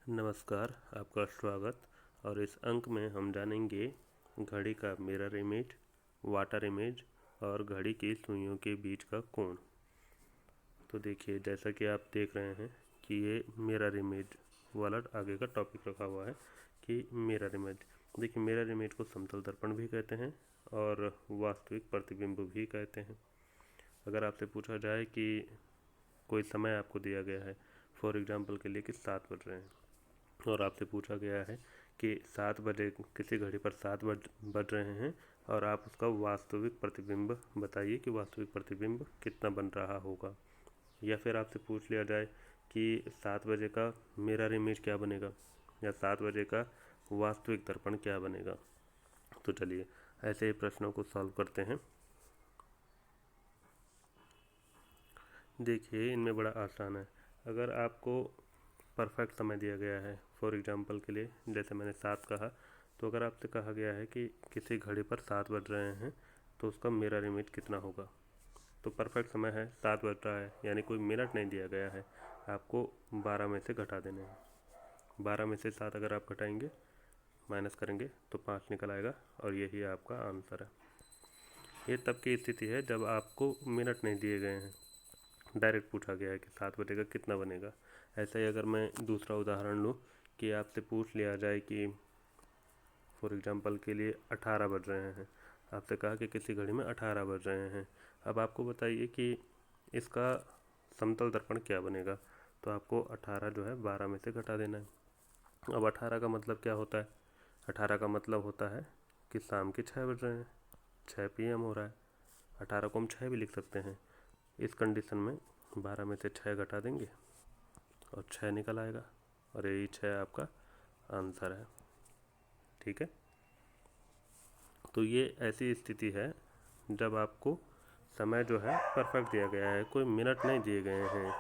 नमस्कार, आपका स्वागत। और इस अंक में हम जानेंगे घड़ी का मिरर इमेज, वाटर इमेज और घड़ी की सुइयों के बीच का कोण। तो देखिए, जैसा कि आप देख रहे हैं कि ये मिरर इमेज वाला आगे का टॉपिक रखा हुआ है कि मिरर इमेज। देखिए, मिरर इमेज को समतल दर्पण भी कहते हैं और वास्तविक प्रतिबिंब भी कहते हैं। अगर आपसे पूछा जाए कि कोई समय आपको दिया गया है, फॉर एग्जाम्पल के लिए कि 7 बज रहे हैं, और आपसे पूछा गया है कि 7 बजे किसी घड़ी पर 7 बज रहे हैं और आप उसका वास्तविक प्रतिबिंब बताइए कि वास्तविक प्रतिबिंब कितना बन रहा होगा। या फिर आपसे पूछ लिया जाए कि 7 बजे का मिरर इमेज क्या बनेगा या 7 बजे का वास्तविक दर्पण क्या बनेगा। तो चलिए ऐसे ही प्रश्नों को सॉल्व करते हैं। देखिए, इनमें बड़ा आसान है। अगर आपको परफेक्ट समय दिया गया है, फॉर एग्जांपल के लिए जैसे मैंने 7 कहा, तो अगर आपसे कहा गया है कि किसी घड़ी पर 7 बज रहे हैं तो उसका मिरर इमेज कितना होगा। तो परफेक्ट समय है, 7 बज रहा है, यानी कोई मिनट नहीं दिया गया है। आपको 12 में से घटा देने हैं। 12 में से 7 अगर आप घटाएंगे, माइनस करेंगे तो 5 निकल आएगा और यही आपका आंसर है। ये तब की स्थिति है जब आपको मिनट नहीं दिए गए हैं, डायरेक्ट पूछा गया है कि 7 बजे का कितना बनेगा। ऐसा ही अगर मैं दूसरा उदाहरण लूँ कि आपसे पूछ लिया जाए कि फॉर एग्जांपल के लिए 18 बज रहे हैं, आपसे कहा कि किसी घड़ी में 18 बज रहे हैं। अब आपको बताइए कि इसका समतल दर्पण क्या बनेगा। तो आपको 18 जो है 12 में से घटा देना है। अब 18 का मतलब क्या होता है? 18 का मतलब होता है कि शाम के 6 बज रहे हैं, 6 PM हो रहा है। 18 को हम 6 भी लिख सकते हैं। इस कंडीशन में 12 में से 6 घटा देंगे और 6 निकल आएगा और यही 6 आपका आंसर है। ठीक है, तो ये ऐसी स्थिति है जब आपको समय जो है परफेक्ट दिया गया है, कोई मिनट नहीं दिए गए हैं।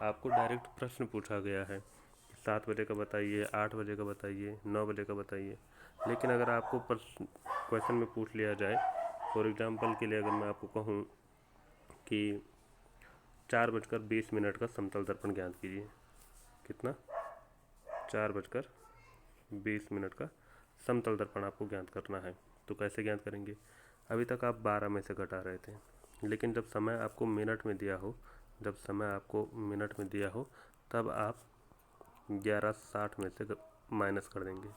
आपको डायरेक्ट प्रश्न पूछा गया है, 7 बजे का बताइए, 8 बजे का बताइए, 9 बजे का बताइए। लेकिन अगर आपको क्वेश्चन में पूछ लिया जाए, फॉर एग्जांपल के लिए अगर मैं आपको कहूँ कि 4:20 का समतल दर्पण ज्ञात कीजिए। कितना? 4:20 का समतल दर्पण आपको ज्ञात करना है। तो कैसे ज्ञात करेंगे? अभी तक आप 12 में से घटा रहे थे, लेकिन जब समय आपको मिनट में दिया हो, तब आप 11:60 में से माइनस कर देंगे।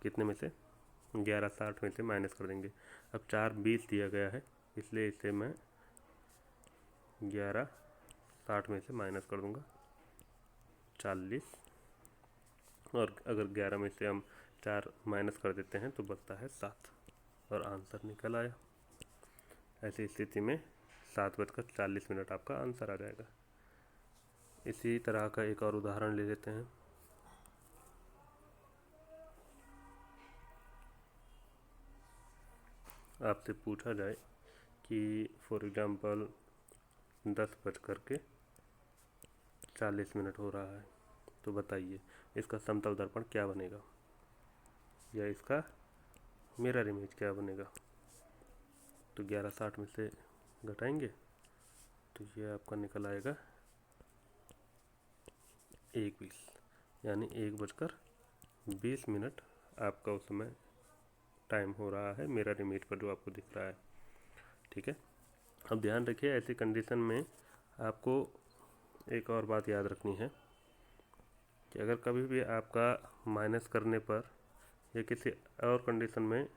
कितने में से? 11:60 में से माइनस कर देंगे। अब 4:20 दिया गया है, इसलिए इसे मैं 11:60 में से माइनस कर दूंगा 40। और अगर 11 में से हम 4 माइनस कर देते हैं तो बचता है 7 और आंसर निकल आया। ऐसी स्थिति में 7:40 आपका आंसर आ जाएगा। इसी तरह का एक और उदाहरण ले लेते हैं। आपसे पूछा जाए कि फॉर एग्जांपल 10:40 हो रहा है, तो बताइए इसका समतल दर्पण क्या बनेगा या इसका मिरर इमेज क्या बनेगा। तो 11:60 में से घटाएंगे तो ये आपका निकल आएगा 1:20, यानी 1:20 आपका उस समय टाइम हो रहा है मिरर इमेज पर जो आपको दिख रहा है। ठीक है, अब ध्यान रखिए, ऐसी कंडीशन में आपको एक और बात याद रखनी है कि अगर कभी भी आपका माइनस करने पर या किसी और कंडीशन में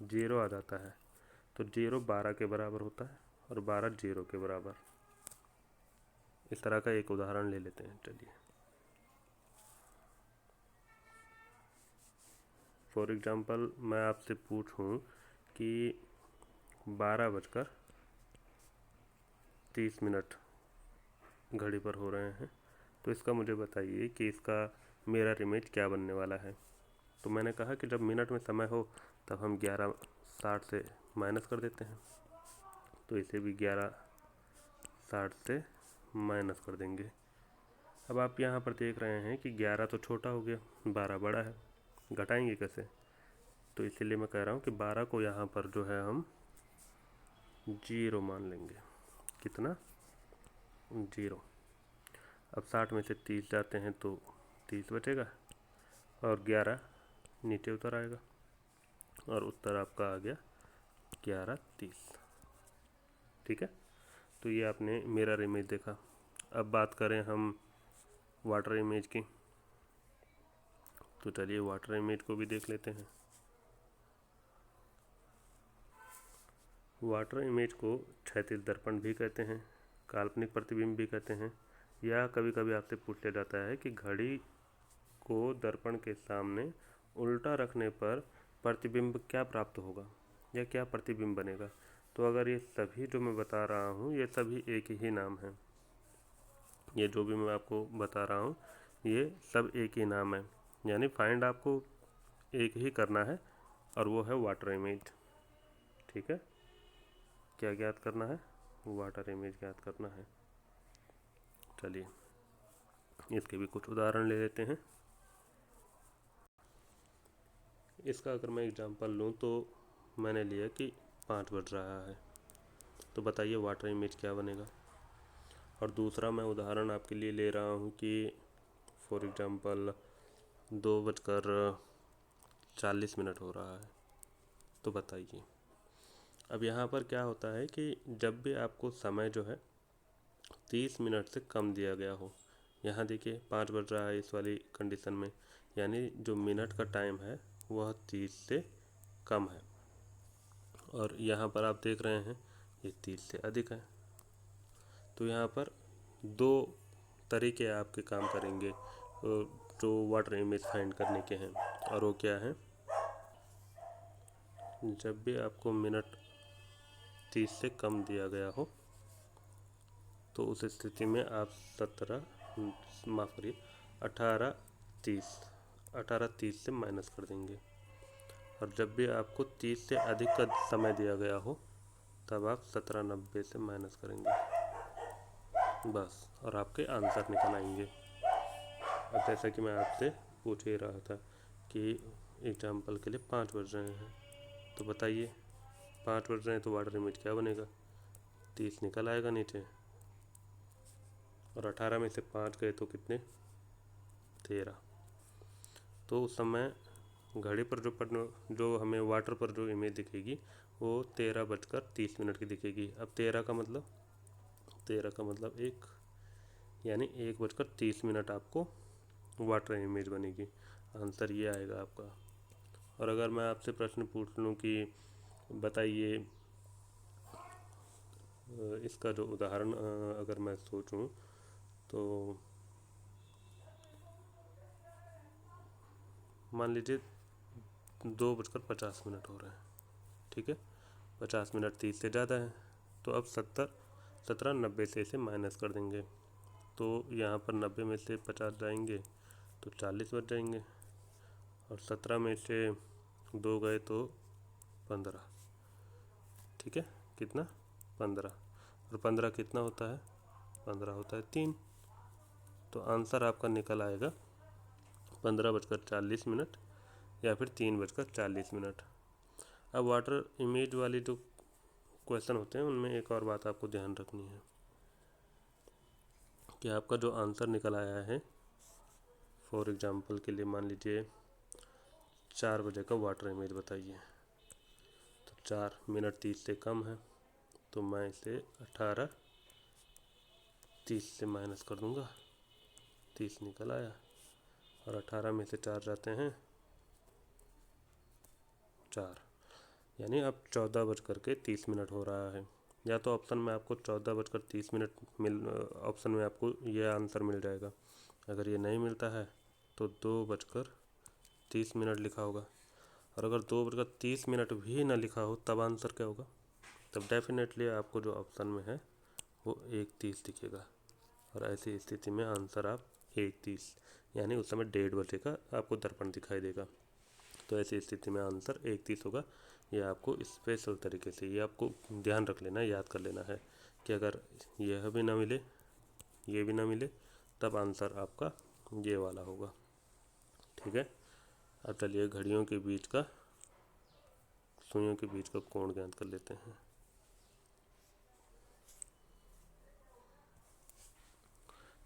0 आ जाता है तो 0 12 के बराबर होता है और 12 0 के बराबर। इस तरह का एक उदाहरण ले लेते हैं। चलिए, फॉर एग्जांपल मैं आपसे पूछूं कि 12:30 घड़ी पर हो रहे हैं, तो इसका मुझे बताइए कि इसका मिरर इमेज क्या बनने वाला है। तो मैंने कहा कि जब मिनट में समय हो तब हम 11:60 से माइनस कर देते हैं, तो इसे भी 11:60 से माइनस कर देंगे। अब आप यहाँ पर देख रहे हैं कि 11 तो छोटा हो गया, 12 बड़ा है, घटाएंगे कैसे? तो इसीलिए मैं कह रहा हूँ कि 12 को यहाँ पर जो है हम 0 मान लेंगे। कितना? 0। अब 60 में से 30 जाते हैं तो 30 बचेगा और 11 नीचे उतर आएगा और उत्तर आपका आ गया 11:30। ठीक है, तो ये आपने मिरर इमेज देखा। अब बात करें हम वाटर इमेज की, तो चलिए वाटर इमेज को भी देख लेते हैं। वाटर इमेज को क्षैतिज दर्पण भी कहते हैं, काल्पनिक प्रतिबिंब भी कहते हैं, या कभी कभी आपसे पूछ लिया जाता है कि घड़ी को दर्पण के सामने उल्टा रखने पर प्रतिबिंब क्या प्राप्त होगा या क्या प्रतिबिंब बनेगा। तो अगर ये सभी जो मैं बता रहा हूँ ये सभी एक ही नाम है, ये जो भी मैं आपको बता रहा हूँ ये सब एक ही नाम है, यानी फाइंड आपको एक ही करना है और वो है वाटर इमेज। ठीक है, क्या ज्ञात करना है? वाटर इमेज ज्ञात करना है। चलिए इसके भी कुछ उदाहरण ले लेते हैं। इसका अगर मैं एग्जांपल लूँ तो मैंने लिया कि 5 बज रहा है, तो बताइए वाटर इमेज क्या बनेगा। और दूसरा मैं उदाहरण आपके लिए ले रहा हूँ कि फॉर एग्जांपल 2:40 हो रहा है, तो बताइए। अब यहाँ पर क्या होता है कि जब भी आपको समय जो है 30 मिनट से कम दिया गया हो, यहाँ देखिए 5 बज रहा है इस वाली कंडीशन में, यानी जो मिनट का टाइम है वह 30 से कम है, और यहाँ पर आप देख रहे हैं ये 30 से अधिक है। तो यहाँ पर दो तरीके आपके काम करेंगे जो वाटर इमेज फाइंड करने के हैं, और वो क्या है, जब भी आपको मिनट 30 से कम दिया गया हो तो उस स्थिति में आप 18:30 से माइनस कर देंगे, और जब भी आपको 30 से अधिक का समय दिया गया हो तब आप 17:90 से माइनस करेंगे, बस, और आपके आंसर निकल आएंगे। अब जैसा कि मैं आपसे पूछ ही रहा था कि एग्जाम्पल के लिए 5 बज रहे हैं, तो बताइए 5 बज रहे हैं तो वाटर इमेज क्या बनेगा, 30 निकल आएगा नीचे, और 18 में से 5 गए तो कितने, 13। तो उस समय घड़ी पर जो हमें वाटर पर जो इमेज दिखेगी वो 13:30 की दिखेगी। अब 13 का मतलब 1, यानी 1:30 आपको वाटर इमेज बनेगी। आंसर ये आएगा आपका। और अगर मैं आपसे प्रश्न पूछ लूँ कि बताइए इसका जो उदाहरण अगर मैं सोचूं तो मान लीजिए 2:50 हो रहे हैं, ठीक है, 50 मिनट 30 से ज़्यादा है, तो अब 17:90 से इसे माइनस कर देंगे, तो यहाँ पर 90 में से 50 जाएंगे तो 40 बच जाएंगे, और 17 में से 2 गए तो 15, ठीक है, कितना, 15, और 15 कितना होता है, 15 होता है 3, तो आंसर आपका निकल आएगा 15:40 या फिर 3:40। अब वाटर इमेज वाली जो क्वेश्चन होते हैं उनमें एक और बात आपको ध्यान रखनी है कि आपका जो आंसर निकल आया है, फॉर एग्जांपल के लिए मान लीजिए 4 बजे का वाटर इमेज बताइए, तो 4 मिनट 30 से कम है, तो मैं इसे 18:30 से माइनस कर दूंगा, 30 निकल आया, और 18 में से 4 जाते हैं 4, यानी अब 14:30 हो रहा है। या तो ऑप्शन में आपको 14:30 ऑप्शन में आपको ये आंसर मिल जाएगा, अगर ये नहीं मिलता है तो 2:30 लिखा होगा, और अगर 2:30 भी ना लिखा हो तब आंसर क्या होगा, तब डेफिनेटली आपको जो ऑप्शन में है वो 1:30 दिखेगा, और ऐसी स्थिति में आंसर आप 1:30, यानी उस समय 1:30 का आपको दर्पण दिखाई देगा, तो ऐसी स्थिति में आंसर 1:30 होगा। ये आपको स्पेशल तरीके से ये आपको ध्यान रख लेना, याद कर लेना है कि अगर यह भी ना मिले, ये भी ना मिले, तब आंसर आपका ये वाला होगा, ठीक है। अब चलिए घड़ियों के बीच का, सुइयों के बीच का कोण ज्ञात कर लेते हैं।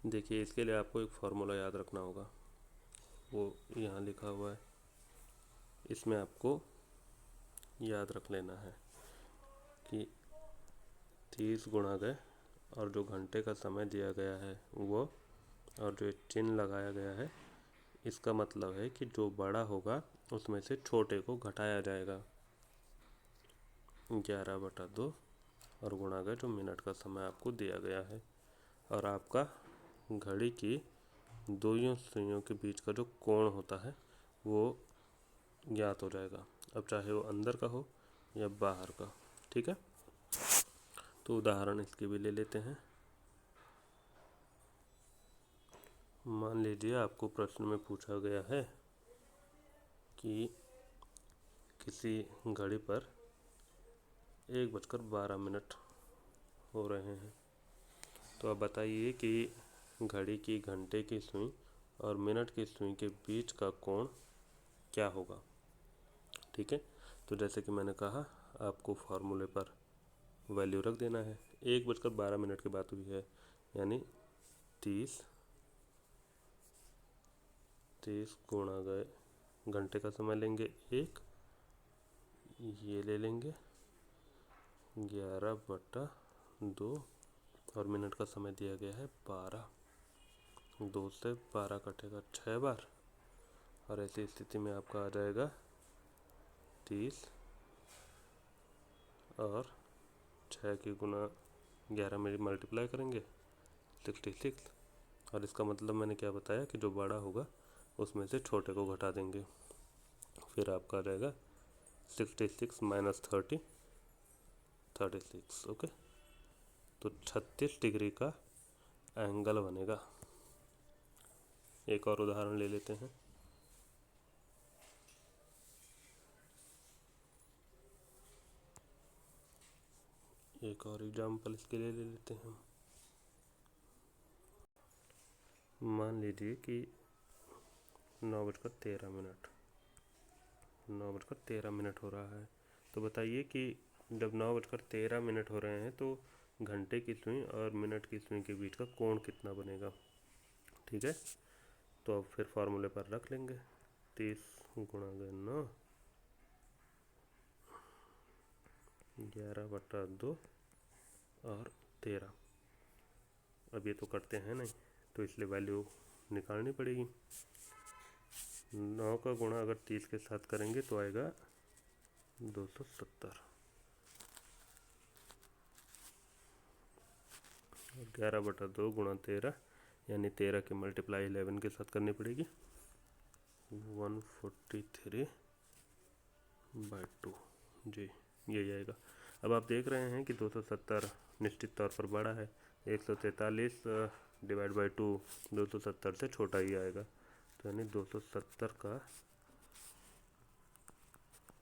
देखिए इसके लिए आपको एक फार्मूला याद रखना होगा, वो यहाँ लिखा हुआ है, इसमें आपको याद रख लेना है कि 30 गुणा गए और जो घंटे का समय दिया गया है वो, और जो चिन्ह लगाया गया है, इसका मतलब है कि जो बड़ा होगा उसमें से छोटे को घटाया जाएगा। 11/2 और गुणा गए जो मिनट का समय आपको दिया गया है, और आपका घड़ी की दोनों सुइयों के बीच का जो कोण होता है वो ज्ञात हो जाएगा, अब चाहे वो अंदर का हो या बाहर का। ठीक है, तो उदाहरण इसके भी ले लेते हैं। मान लीजिए आपको प्रश्न में पूछा गया है कि किसी घड़ी पर 1:12 हो रहे हैं, तो आप बताइए कि घड़ी की घंटे की सुई और मिनट की सुई के बीच का कोण क्या होगा। ठीक है, तो जैसे कि मैंने कहा आपको फार्मूले पर वैल्यू रख देना है। 1:12 की बात हुई है, यानी 30 गुणा गए घंटे का समय लेंगे 1, ये ले लेंगे 11/2 और मिनट का समय दिया गया है 12। 2 से 12 कटेगा 6 बार, और ऐसी स्थिति में आपका आ जाएगा 30 और 6 की गुना 11 में मल्टीप्लाई करेंगे 66, और इसका मतलब मैंने क्या बताया कि जो बड़ा होगा उसमें से छोटे को घटा देंगे, फिर आपका आ जाएगा 66 माइनस 36। ओके, तो 36 डिग्री का एंगल बनेगा। एक और उदाहरण ले लेते हैं। एक और एग्जाम्पल इसके लिए ले लेते हैं। मान लीजिए कि 9:13 हो रहा है, तो बताइए कि जब 9:13 हो रहे हैं तो घंटे की सुई और मिनट की सुई के बीच का कोण कितना बनेगा। ठीक है, तो अब फिर फार्मूले पर रख लेंगे 30 गुणा 9, 11/2 और 13। अब ये तो करते हैं नहीं, तो इसलिए वैल्यू निकालनी पड़ेगी। 9 का गुणा अगर 30 के साथ करेंगे तो आएगा 270, और 11/2 गुणा 13, यानी 13 की मल्टीप्लाई 11 के साथ करनी पड़ेगी, 143/2 जी, यही आएगा। अब आप देख रहे हैं कि 270 निश्चित तौर पर बड़ा है, 143 डिवाइड बाई 2 270 से छोटा ही आएगा, तो यानी 270 का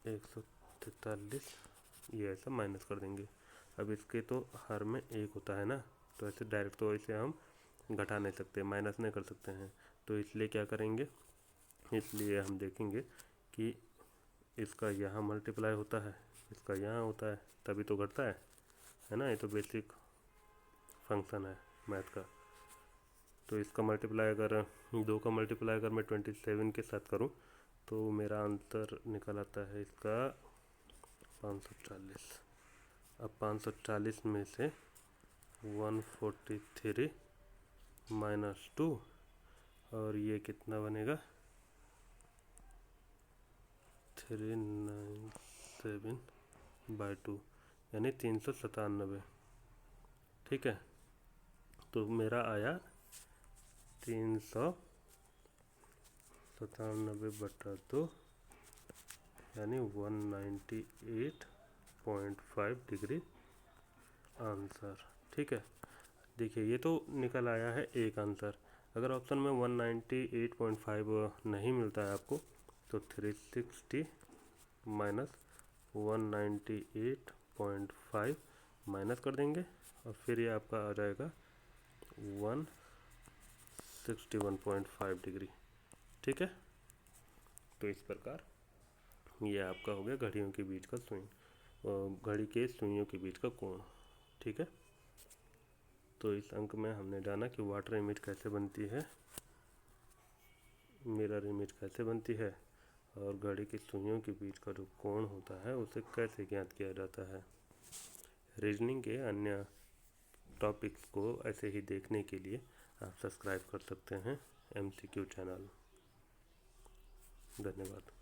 143 ये ऐसा माइनस कर देंगे। अब इसके तो हर में 1 होता है ना, तो ऐसे डायरेक्ट तो इसे हम घटा नहीं सकते, माइनस नहीं कर सकते हैं, तो इसलिए क्या करेंगे, इसलिए हम देखेंगे कि इसका यहाँ मल्टीप्लाई होता है, इसका यहाँ होता है, तभी तो घटता है ना, ये तो बेसिक फंक्शन है मैथ का। तो इसका मल्टीप्लाई अगर 2 का मल्टीप्लाई अगर मैं 27 के साथ करूँ तो मेरा आंसर निकल आता है इसका 540। अब 540 में से 143 माइनस 2, और ये कितना बनेगा 397/2, यानी 397। ठीक है, तो मेरा आया 397/2, यानी 198.5 डिग्री आंसर। ठीक है, देखिए ये तो निकल आया है एक आंसर। अगर ऑप्शन में 198.5 नहीं मिलता है आपको, तो 360 माइनस 198.5 माइनस कर देंगे, और फिर ये आपका आ जाएगा 161.5 डिग्री। ठीक है, तो इस प्रकार ये आपका हो गया घड़ियों के बीच का सुई, घड़ी के सुइयों के बीच का कोण। ठीक है। तो इस अंक में हमने जाना कि वाटर इमेज कैसे बनती है, मिरर इमेज कैसे बनती है, और घड़ी की सुइयों के बीच का जो कोण होता है उसे कैसे ज्ञात किया जाता है। रीजनिंग के अन्य टॉपिक्स को ऐसे ही देखने के लिए आप सब्सक्राइब कर सकते हैं MCQ चैनल। धन्यवाद।